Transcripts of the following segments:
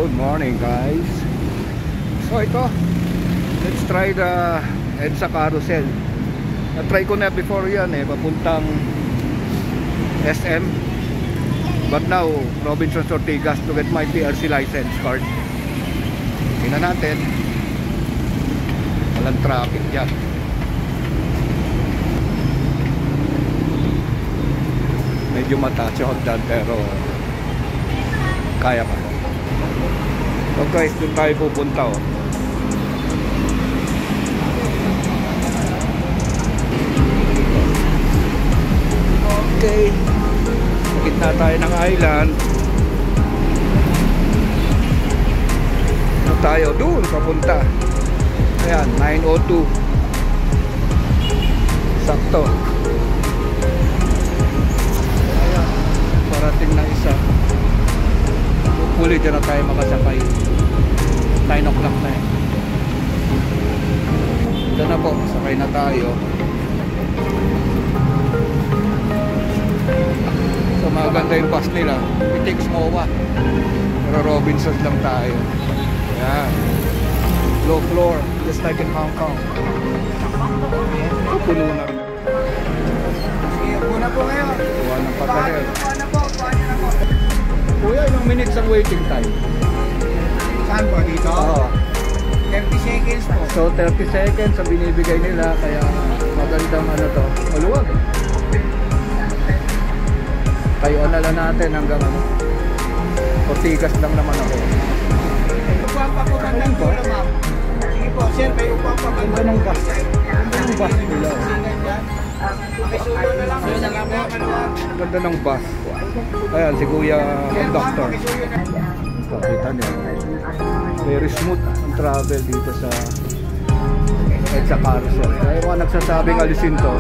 Good morning guys. So ito, let's try the EDSA carousel. Na-try ko na before yan papuntang SM. But now, Robinsons Ortigas to get my PRC license card. Tingnan natin. Walang traffic dyan. Medyo matasyod dyan pero kaya pa. So guys, doon tayo pupunta Okay, gitna tayo ng island. Tayo doon papunta. Ayan, 9:02. Sakto. Ayan, parating na isa. Huli dyan na tayo makasakay. 9 o'clock na Ito na po, sakay na tayo. So maganda yung bus nila. It takes MOA. Pero Robinsons lang tayo. Ayan. Low floor, just like in Hong Kong. Puno na rin. Sige, una po ngayon. Kuha ng pasahero. Kuha na po. Kuya, ilang minutes ang waiting time? Saan po? Dito? Oo. 30 seconds po. So 30 seconds ang binibigay nila. Kaya magandang maluwag. Kayo na lang natin hanggang Ortigas lang naman ako. Upuan pa po bandang dulo, ma'am. Sige po, sir, may upuan pa bandang Ganda ng bus. Ganda ng bus nila. Makisulo na lang. Sige po, maluwag. Ganda ng bus. Ayan, si Kuya Conductor. Kita niyo. Very smooth ang travel dito sa EDSA carousel. Kaya mga nagsasabing alisin to,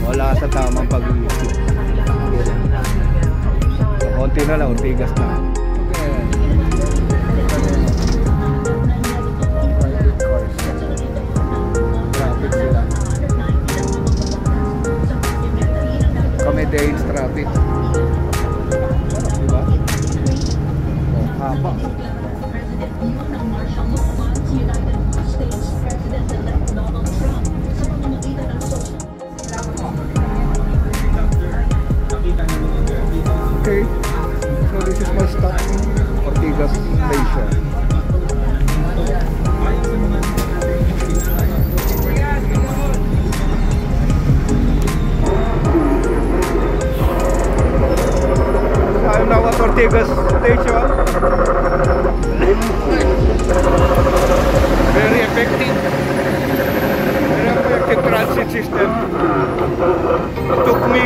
wala sa tamang pag-iisip. So, konti na lang, Ortigas na. Traffic sila. Kami Danes traffic. Diba? Oh, haba. Okay, so this is my stop, Ortigas Station. I'm now at Ortigas Station. Very effective transit system. It took me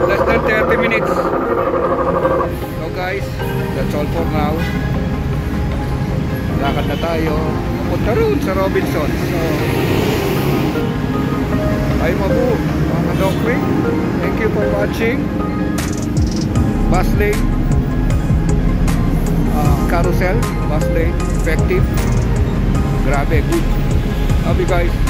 less than 30 minutes. So guys, that's all for now. Lakad na tayo punta roon sa Robinsons. So ay mabuo mga dokre. Thank you for watching. Bus lane, carousel, bus lane, effective. Grabe, good. Love you guys.